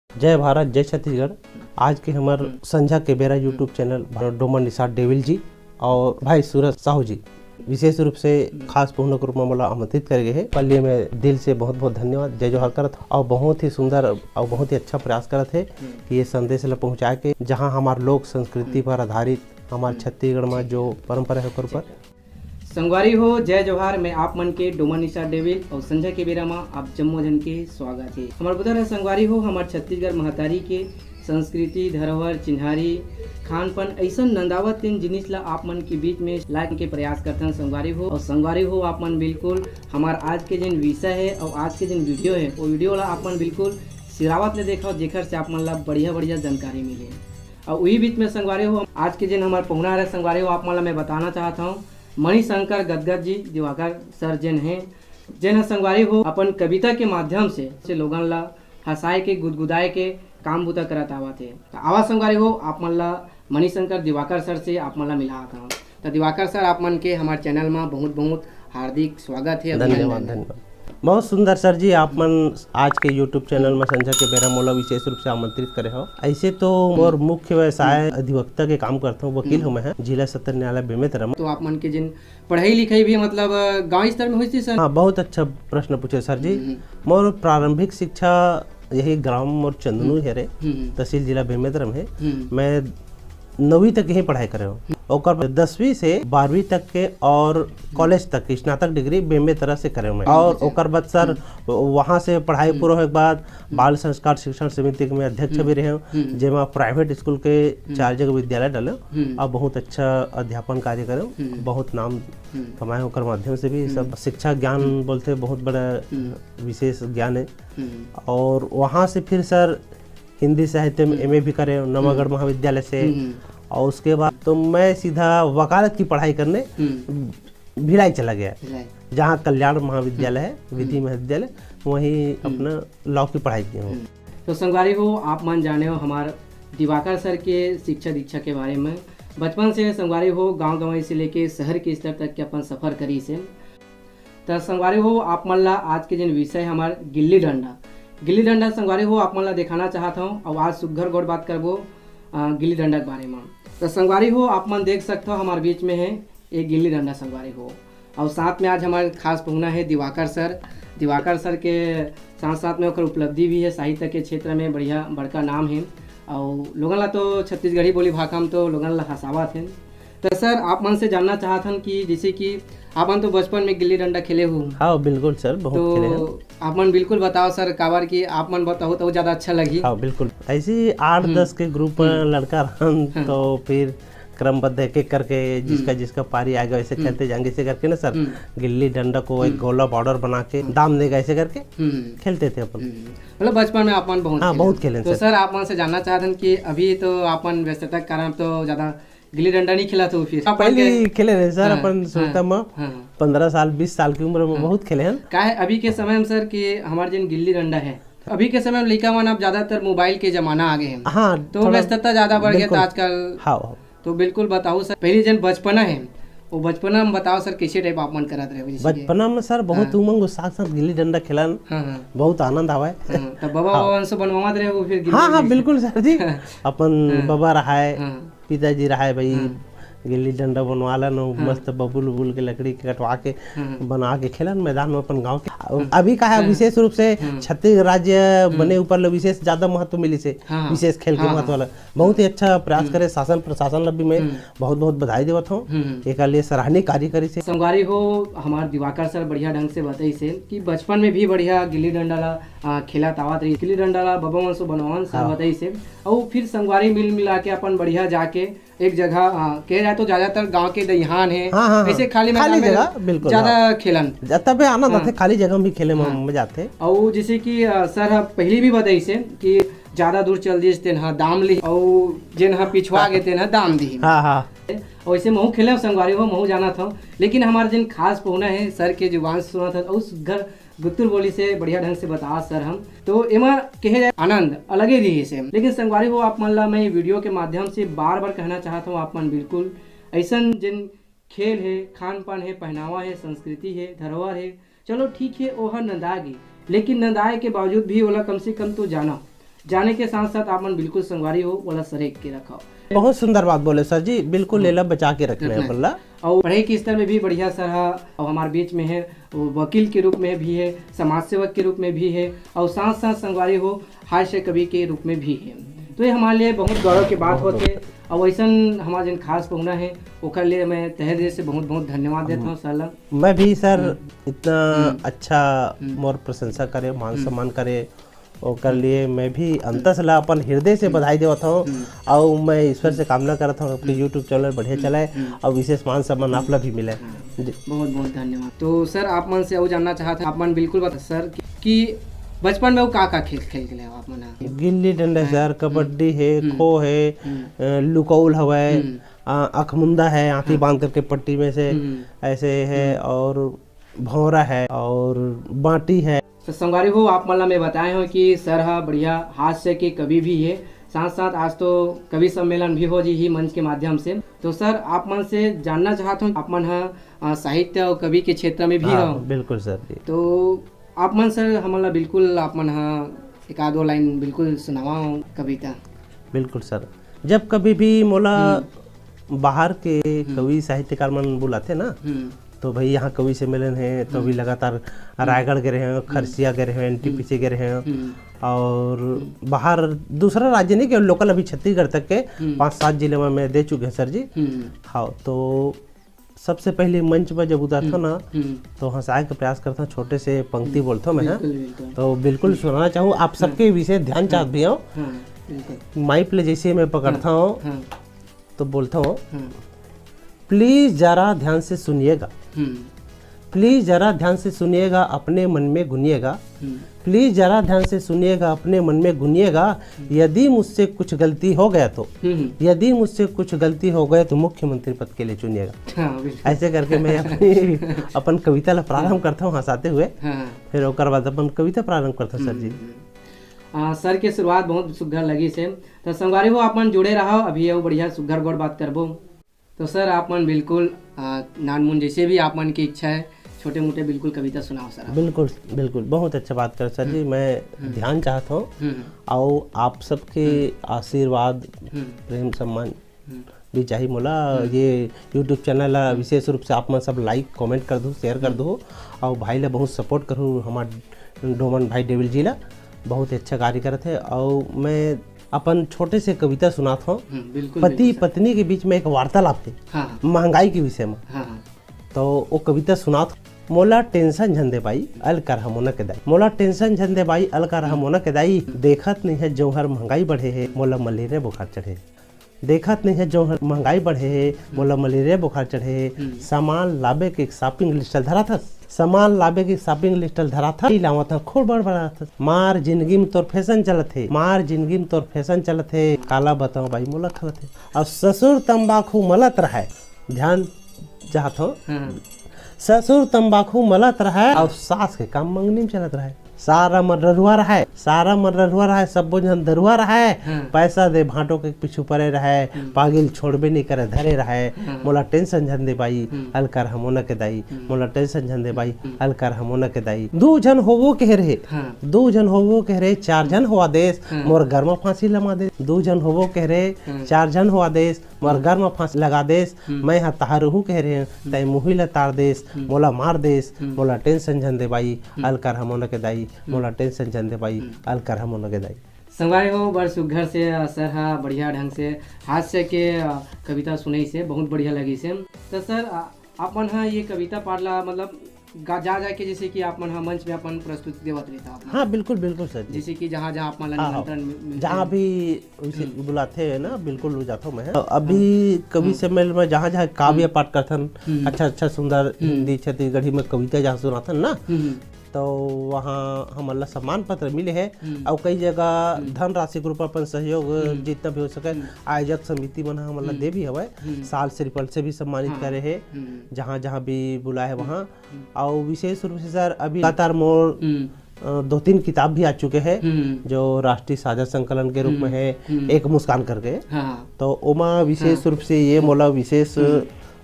जय भारत जय छत्तीसगढ़। आज के हमार संझा के बेरा YouTube channel Doman Nishad devil ji और भाई सूरज साहू जी विशेष रूप से खास पूर्ण रूप में मला आमंत्रित कर गए हैं। पल्ले में दिल से बहुत बहुत धन्यवाद जय जोहार करत और बहुत ही सुंदर और बहुत ही अच्छा प्रयास करत है कि ये संदेश ला पहुँचा के जहाँ हमारे लोक संस्कृति पर आधारित हमारे छत्तीसगढ़ में जो परंपरा है पर संगवारी हो जय जोहार। मैं आप मन के डोमन निषाद डेविल और संजय के बेरा में आप जम्मो जन के स्वागत है। हमारे बुधर है संगवारी हो हमारे छत्तीसगढ़ महतारी के संस्कृति धरोहर चिन्हारी खान पान ऐसा नंदावत तीन जिनिस ला आप मन के बीच में लाने के प्रयास करते हैं संगवारी हो। और संगवारी हो आप मन बिल्कुल हमार आज के जिन विषय है और आज के जिन वीडियो है वो वीडियो ला आप मन बिल्कुल सिरावत ले देखा जेकर से आप मन ला बढ़िया बढ़िया जानकारी मिले। और वही बीच में संगवारी हो आज के जिन हमारे पहुना है संगवारी हो आप मन ला मैं बताना चाहता हूँ मणिशंकर गदगद जी दिवाकर सर जिन हैं जिन संगवारी हो अपन कविता के माध्यम से लोगन ला हंसाए के गुदगुदाए के काम बुता करत आवत है। आवाज संगवारी हो आप मन ला मणिशंकर दिवाकर सर से आप मन ला मिला था। तो दिवाकर सर आप मन के हमारे चैनल में बहुत बहुत हार्दिक स्वागत है। धन्यवाद धन्यवाद। बहुत सुंदर सर जी आप मन आज के यूट्यूब चैनल में संजय के बेरा मोला विशेष रूप से आमंत्रित करे हो। ऐसे तो मोर मुख्य व्यवसाय अधिवक्ता के काम करता हूँ, वकील हूँ मैं जिला सत्र न्यायालय बेमेतरा। तो आप मन के जिन पढ़ाई लिखाई भी मतलब गांव स्तर में हुई थी सर? हाँ बहुत अच्छा प्रश्न पूछे सर जी। मोर प्रारंभिक शिक्षा यही ग्राम और चंदनू है रे तहसील जिला बेमेतरा में है। मैं 9वीं तक यही पढ़ाई करे हूँ और 10वीं से 12वीं तक के और कॉलेज तक स्नातक डिग्री बेमेतरा से करे मैं। और ओकर बाद सर वहाँ से पढ़ाई पूरा होने के बाद बाल संस्कार शिक्षण समिति के मैं अध्यक्ष भी रहे हूँ जेमा प्राइवेट स्कूल के 4 जगह विद्यालय डाले और बहुत अच्छा अध्यापन कार्य करे, बहुत नाम कमाए होकर माध्यम से भी सब शिक्षा ज्ञान बोलते बहुत बड़ा विशेष ज्ञान है। और वहाँ से फिर सर हिंदी साहित्य में MA भी करे नवागढ़ महाविद्यालय से। और उसके बाद तो मैं सीधा वकालत की पढ़ाई करने भिलाई चला गया जहाँ कल्याण महाविद्यालय है विधि महाविद्यालय, वहीं अपना लॉ की पढ़ाई की हूँ। तो संगवारी हो आप मन जाने हो हमारे दिवाकर सर के शिक्षा दीक्षा के बारे में। बचपन से संगवारी हो गाँव से लेके शहर के स्तर तक के अपन सफर करी से। तो संगवारी हो आप मन ला आज के जिन विषय हमारे गिल्ली डंडा संगवारी हो आप मन ला दिखाना चाहता हूँ। और आज सुघर गौर बात करबो गिल्ली डंडा के बारे में। तो संगवारी हो आप मन देख सकते हो हमारे बीच में है एक गिल्ली डंडा संगवारी हो। और साथ में आज हमारे खास पहुना है दिवाकर सर के साथ साथ में ओकर उपलब्धि भी है साहित्य के क्षेत्र में बढ़िया बड़का नाम है। और लोगन ला तो छत्तीसगढ़ी बोली भाखा में तो लोगन ला हंसावत है। तो सर आप मन से जानना चाहते हैं कि जैसे कि आप मन तो बचपन में गिल्ली डंडा खेले हो? हाँ बिल्कुल सर बहुत तो खेले हैं। आप मन बिल्कुल बताओ सर काबर की आप मन बताओ तो ज़्यादा अच्छा लगी। हाँ बिल्कुल ऐसे 8-10 के ग्रुप लड़का रहन तो फिर क्रमबद्ध एक एक करके जिसका जिसका पारी आएगा वैसे खेलते जाएंगे ऐसे करके ना सर गिल्ली डंडा को एक गोला बॉर्डर बना के दाम देगा ऐसे करके खेलते थे अपन। मतलब बचपन में आप मन बहुत खेले। तो सर आप मन से जानना चाहते हैं कि अभी तो आप मन व्यस्तता के कारण तो ज़्यादा गिल्ली डंडा नहीं खेला तो फिर पहले खेले रहे सर अपन सुनता में 15 साल 20 साल की उम्र में बहुत खेले हैं। क्या है अभी के समय में सर कि हमारे जिन गिल्ली डंडा है अभी के समय में लड़का मन अब ज्यादातर मोबाइल के जमाना आ गए हैं। हाँ तो व्यस्तता ज्यादा बढ़ गया था आजकल। हाँ तो बिल्कुल बताओ सर पहले जन बचपना है वो बचपना में बताओ सर कैसे टाइप आप मन करत रहे? बचपना में सर बहुत उमंग उत्साह साथ गिल्ली डंडा खेला बहुत आनंद आवा है। तब बाबा से बनवावत रहे वो फिर? हाँ बिल्कुल सर जी अपन बाबा रहा है पिताजी रहा है भाई गिल्ली डंडा बनवा लन मस्त बबुल उबुल के लकड़ी के कटवा के बना के खेलन मैदान में अपन गांव के। अभी का है विशेष रूप से छत्तीसगढ़ राज्य बने ऊपर विशेष ज्यादा महत्व मिली से विशेष खेल के महत्व वाला बहुत ही अच्छा प्रयास करे शासन प्रशासन ला भी मैं बहुत बहुत बधाई देवत हूँ एक लिए सराहनीय कार्य करी से। संगवारी हो हमारे दिवाकर सर बढ़िया ढंग से बताई से कि बचपन में भी बढ़िया गिल्ली डंडा ला खेला तावत रही गिल्ली डंडा ला बबा वंशो बनवान सर बताई से। और फिर संगवारी मिल मिला के अपन बढ़िया जाके एक जगह कह जाए तो ज्यादातर गांव के दहियान है ऐसे खाली जगह बिल्कुल ज्यादा खेलन तबे आनंद आते खाली जगह भी खेले में मजा आते। और जैसे कि सर पहले भी बताई से कि ज्यादा दूर चल दी तेन दाम ली और जिन पिछवा गए तेन दाम दी। और ऐसे महू खेले संगवारी हो महू जाना था। लेकिन हमारे जिन खास पहुना है सर के जुबान से सुना था उस घर गुत्तुर बोली से बढ़िया ढंग से बता सर हम तो एमा कहे जाए आनंद अलग ही रही से। लेकिन संगवारी हो आप मन ला मैं वीडियो के माध्यम से बार बार कहना चाहता हूँ आप मन बिल्कुल ऐसा जिन खेल है खान पान है पहनावा है संस्कृति है धरोहर है चलो ठीक है ओहर नंदागी लेकिन नंदाए के बावजूद भी ओला कम से कम तो जाना जाने के साथ साथ आप मन बिल्कुल संगवारी हो वाला सरेक के रखा। बहुत सुंदर बात बोले सर जी, बिल्कुल लेला बचा के रखना है बोला। और पढ़ाई के स्तर में भी बढ़िया सर है, और हमारे बीच में है वो वकील के रूप में भी है, समाज सेवक के रूप में भी है, और साथ साथ संगवारी हो हास्य कवि के रूप में भी है। तो ये हमारे लिए बहुत गौरव की बात होते। और वैसा हमारा जिन खास पहुना है ओकर लिए मैं तहे दिल से बहुत बहुत धन्यवाद देता हूँ सर। मैं भी सर इतना अच्छा मोर प्रशंसा करे, मान सम्मान करे, ओकर लिए मैं भी अंतसला अपन हृदय से बधाई देवत हूँ। और मैं ईश्वर से कामना करता हूँ आपके यूट्यूब चैनल बढ़िया चलाए और विशेष मान सम्मान आप भी मिले। बहुत बहुत धन्यवाद। तो सर आप मन से वो जानना चाहते आप मन बिल्कुल बता सर कि बचपन में वो का खेल खेल के आप मन? गिल्ली डंडा सर, कबड्डी है, खो है, लुकौल हवा, अखमुंदा है, आंखें बांध करके पट्टी में से ऐसे है, और भौरा है, और बाटी है। तो संगवारी हो आप मतलब मैं बताए हो कि सर हा बढ़िया हास्य के कवि भी है, साथ साथ आज तो कवि सम्मेलन भी हो जी ही मंच के माध्यम से। तो सर आप मन से जानना चाहता हूँ आप मन हा साहित्य और कवि के क्षेत्र में भी हो? बिल्कुल सर जी। तो आप मन सर हमला बिल्कुल आप मन हा एक आधो लाइन बिल्कुल सुनावा कविता। बिल्कुल सर, जब कभी भी मोला बाहर के कवि साहित्यकार मन बुलाते ना, तो भाई यहाँ कवि सम्मेलन है, तो अभी लगातार रायगढ़ गए हैं, खरसिया गए हैं, NTPC गए हैं, और बाहर दूसरा राज्य नहीं केवल लोकल अभी छत्तीसगढ़ तक के 5-7 जिले में मैं दे चुके हैं सर जी। हाँ, तो सबसे पहले मंच पर जब उतरता ना तो हंसाए का प्रयास करता हूँ, छोटे से पंक्ति बोलता हूँ मैं, तो बिल्कुल सुनाना चाहूँ आप सबके विषय ध्यान चाहत भी हूँ। माइक ले जैसे मैं पकड़ता हूँ तो बोलता हूँ, प्लीज जरा ध्यान से सुनिएगा, प्लीज जरा ध्यान से सुनिएगा, अपने मन में गुनिएगा, प्लीज जरा ध्यान से सुनिएगा, अपने मन में गुनिएगा, यदि मुझसे कुछ गलती हो गया तो, यदि मुझसे कुछ गलती हो गया तो मुख्यमंत्री पद के लिए चुनिएगा। ऐसे करके मैं अपनी अपन कविता ला प्रारंभ करता हूँ हंसाते हुए, फिर ओकर बाद अपन कविता प्रारंभ करता हूँ सर जी। सर के शुरुआत बहुत सुघर लगी से। तो संगवारी हो आप मन जुड़े रहो, अभी वो बढ़िया सुघर गौर बात करबो। तो सर आप मन बिल्कुल नानमुन जैसे भी आप मन की इच्छा है छोटे मोटे बिल्कुल कविता सुनाओ सर। बिल्कुल बिल्कुल, बहुत अच्छा बात कर सर जी। मैं ध्यान चाहता हूँ और आप सबके आशीर्वाद प्रेम सम्मान भी चाहिए मोला। ये YouTube चैनल ला विशेष रूप से आप मन सब लाइक कमेंट कर दो, शेयर कर दो, और भाई ला बहुत सपोर्ट करूँ। हमारे डोमन भाई डेविल जी ला बहुत अच्छा कार्य करते हैं। और मैं अपन छोटे से कविता सुनाता हूँ। पति पत्नी के बीच में एक वार्तालाप थी महंगाई के विषय में। तो वो कविता सुनात, मोला टेंशन झंदे बाई अल कर हमोना के दाई, मोला टेंशन झंदे बाई अल कर हमोना के दाई, देखत नहीं है जो हर महंगाई बढ़े है, मोला मलेरिया बुखार चढ़े, देखत नहीं है जो हर महंगाई बढ़े है, मोला मलेरिया बुखार चढ़े, सामान लाबे के शॉपिंग लिस्ट धरा था, सामान लाबे के शॉपिंग लिस्ट धरा था, लावा था खूब बड़ा था, मार जिंदगी में तोर फैशन चलत है, मार जिंदगी में तोर फैशन चलत है, काला बताओ भाई मोला खलत है, और ससुर तंबाकू मलत रहा है, ध्यान चाहत हो, ससुर तंबाकू मलत रहा है, और सास के काम मंगनी में चलत रहा है, सारा मन ररुआ रहा है, सारा मन ररुआ रहा है, सब जन दरुआ रहा है, पैसा दे भाटो के पीछू पड़े रहा है, पागिल छोड़बे नहीं करे धरे रहा है, मोला टेंशन झंदे बाई अल कर हमोना के दाई, मोला टेंशन झंदे बाई अल कर हमोना के दाई, दो जन होवो कह रहे, दो जन होवो कह रहे, 4 जन हो आदेश, मोर घर में फांसी लगा दे, दो जन होवो कह रहे, 4 जन हो आदेश, मोर घर में फांसी लगा देस, मैं हाँ तहारू कह रहे तय मुही ला तार देस, मोला मार देस, मोला टेंशन झंदे बाई अल कर हमोना के दाई, मोला टेंशन झंदे बाई अल कर हमोना के दाई। संगवारी हो बड़ सुघर से सर हा बढ़िया ढंग से हास्य के कविता सुनई से बहुत बढ़िया लगी से। तो सर आप मन हा ये कविता पढ़ला मतलब जा के जैसे कि आप मन मंच में अपन प्रस्तुति देवत रहता। हाँ बिल्कुल बिल्कुल सर, जैसे कि जहाँ जहाँ आप निमंत्रण जहाँ भी बुलाते हैं ना बिल्कुल हो जाता हूँ मैं। अभी कवि सम्मेलन में जहाँ जहाँ काव्य पाठ करथन, अच्छा सुंदर हिंदी छत्तीसगढ़ी में कविता जहाँ सुनाथन ना, तो वहाँ हमला सम्मान पत्र मिले है, और कई जगह धन राशि के रूप अपन सहयोग जितना भी हो सके आयोजक समिति मन हमला दे भी हवे, साल श्रीफल से भी सम्मानित करे है जहाँ जहाँ भी बुलाए है वहाँ। और विशेष रूप से सर अभी लगातार मोर 2-3 किताब भी आ चुके हैं जो राष्ट्रीय साझा संकलन के रूप में है, एक मुस्कान करके। तो ओमा विशेष रूप से ये मोला विशेष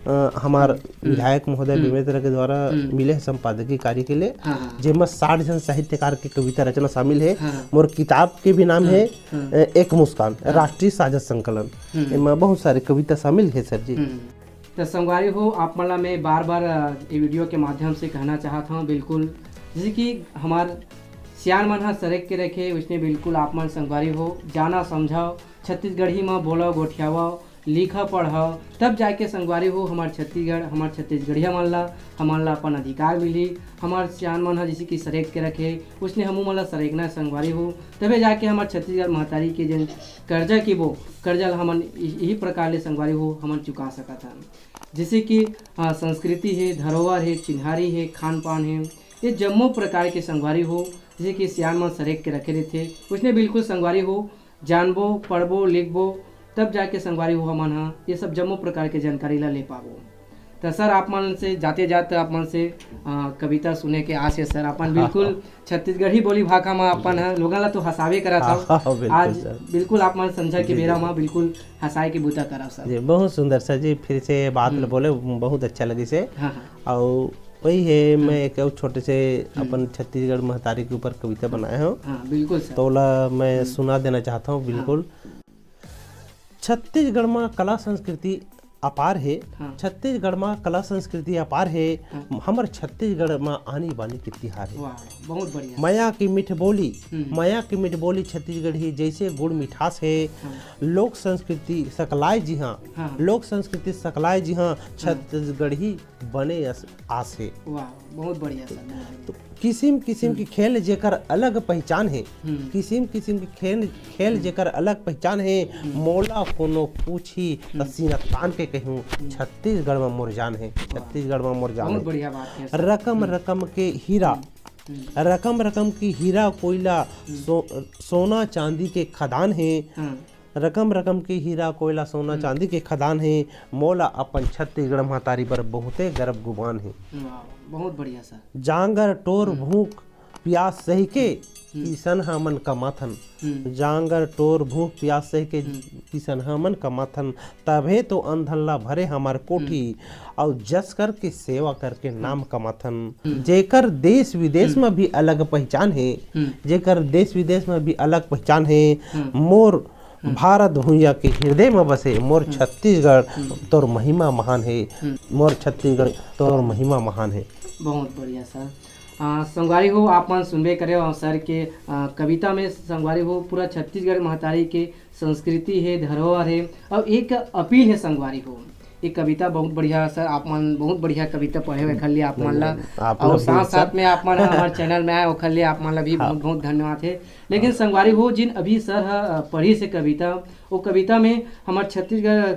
हमार विधायक महोदय बेमेतरा के द्वारा मिले है संपादकीय कार्य के लिए, हाँ। जेमा 60 जन साहित्यकार के कविता रचना शामिल है। हाँ। मोर किताब के भी नाम है एक मुस्कान राष्ट्रीय साझा संकलन, इनमें बहुत सारे कविता शामिल है सर जी। तो संगवारी हो आप मला मैं बार बार ये वीडियो के माध्यम से कहना चाहता हूँ, बिल्कुल जैसे कि हमार सियान मन हा सरेक के रखे उसने बिल्कुल आप मन संगवारी हो जाना समझाओ, छत्तीसगढ़ी में बोलो गोठियाओ, लिखा पढ़ाओ, तब जाके संगवारी हो हमार छत्तीसगढ़ हमार छत्तीसगढ़िया मन ला अपन अधिकार मिली। हमार सियान मन हा जैसे कि सरेक के रखे उसने हमू मन ला सरेकना संगवारी हो, तबे जाके हमार छत्तीसगढ़ महतारी के जन कर्जा की वो कर्जा ला हमन यही प्रकार ले संगवारी हो हमन चुका सकत हन। जैसे कि संस्कृति है, धरोहर है, चिन्हारी है, खान पान है, ये जम्मो प्रकार के संगवारी हो जैसे कि सियान मन सरेक के रखे रहते उसने बिल्कुल संगवारी हो जानबो पढ़बो लिखबो तब जाके संगवारी हो हमन हा ये सब जम्मो प्रकार के जानकारी ला ले पाबो। तो सर आप मन से जाते जाते आप मन से कविता सुने के आस है सर। अपन बिल्कुल छत्तीसगढ़ी बोली भाषा में अपन लोगन ला तो हंसावे करा था, आज बिल्कुल आप मन संझा के बेरा में बिल्कुल हंसाए के बूता करा सर जी। बहुत सुंदर सर जी, फिर से बात बोले बहुत अच्छा लगी से। और वही है मैं एक छोटे से अपन छत्तीसगढ़ महतारी के ऊपर कविता बनाया हूँ, बिल्कुल सर। तो मैं सुना देना चाहता हूँ। बिल्कुल छत्तीसगढ़ में कला संस्कृति अपार है, छत्तीसगढ़ में कला संस्कृति अपार है, हमारे छत्तीसगढ़ में आनी बानी के तिहार है। बहुत बढ़िया। माया की मीठ बोली, माया की मीठ बोली छत्तीसगढ़ी जैसे गुड़ मिठास है। लोक संस्कृति सकलाए जी हाँ, लोक संस्कृति सकलाए जी हाँ, छत्तीसगढ़ी बने आस है। बहुत बढ़िया सर। तो किस्म किस्म की खेल जेकर अलग पहचान है, किस्म किस्म की खेल जेकर अलग पहचान है। मोला कोनो पूछी त सीना तान के कहूँ छत्तीसगढ़ में मोर जान है, छत्तीसगढ़ में मोर जान है। बहुत बढ़िया बात है। रकम रकम के हीरा, रकम रकम की हीरा कोयला सोना चांदी के खदान है। रकम रकम की हीरा कोयला सोना चांदी के खदान है। मोला अपन छत्तीसगढ़ महतारी पर बहुते गर्व गुमान है। बहुत बढ़िया सर। जांगर टोर भूख प्यास सही के किसन हमन कमाथन, जांगर टोर भूख प्यास सही के किसन हमन कमाथन। तभे तो अंधन ला भरे हमार कोठी और जस कर के सेवा करके नाम कमाथन। जेकर देश विदेश में भी अलग पहचान है, जेकर देश विदेश में भी अलग पहचान है। मोर भारत भूया के हृदय में बसे मोर छत्तीसगढ़ तोर महिमा महान है, मोर छत्तीसगढ़ तोर महिमा महान है। बहुत बढ़िया सर। संगवारी हो आप मन सुनबे करे और सर के कविता में संगवारी हो पूरा छत्तीसगढ़ महतारी के संस्कृति है, धरोहर है और एक अपील है संगवारी हो। ये कविता बहुत बढ़िया सर, आप मन बहुत बढ़िया कविता पढ़े हुए खल आप मन ला, और साथ साथ में आप मन हमारे चैनल में आए और खल आप मन ला भी बहुत बहुत धन्यवाद है। लेकिन संगवारी हो जिन अभी सर पढ़ी से कविता, वो कविता में हमारे छत्तीसगढ़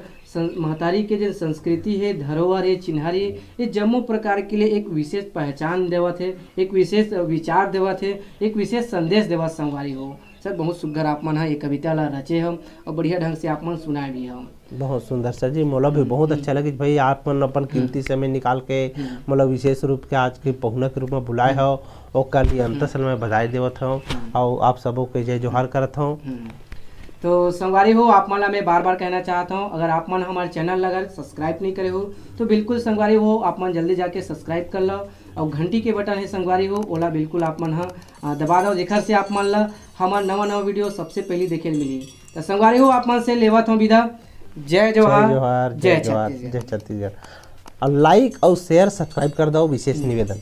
महतारी के जो संस्कृति है, धरोहर है, चिन्हारी है, ये जम्मो प्रकार के लिए एक विशेष पहचान देवत है, एक विशेष विचार देवत है, एक विशेष संदेश देवत संगवारी हो। सर बहुत सुघर आप मन ये कविता ला रचे हम और बढ़िया ढंग से आप मन सुनाए भी हम। बहुत सुंदर सर जी, मोला भी बहुत अच्छा लगे भाई आप मन अपन कीमती समय निकाल के मोला विशेष रूप के आज के पहुना के रूप में बुलाए हो और कल ये अंतसल में बधाई देवत हूँ और आप सबों के जय जोहार करत हूँ। तो संगवारी हो आप मन ला मैं बार बार कहना चाहता हूँ, अगर आप मन हमारे चैनल अगर सब्सक्राइब नहीं करे हो तो बिल्कुल संगवारी हो आप मन जल्दी जाके सब्सक्राइब कर लो और घंटी के बटन है संगवारी हो ओला बिल्कुल आप मन दबा दो, जेखर से आप मन ला हमार नवा वीडियो सबसे पहले देखे मिली। तो संगवारी हो आप मन से लेवत हूँ विदा। जय जोहार, जय छत्तीसगढ़। और लाइक और शेयर सब्सक्राइब कर दो, विशेष निवेदन।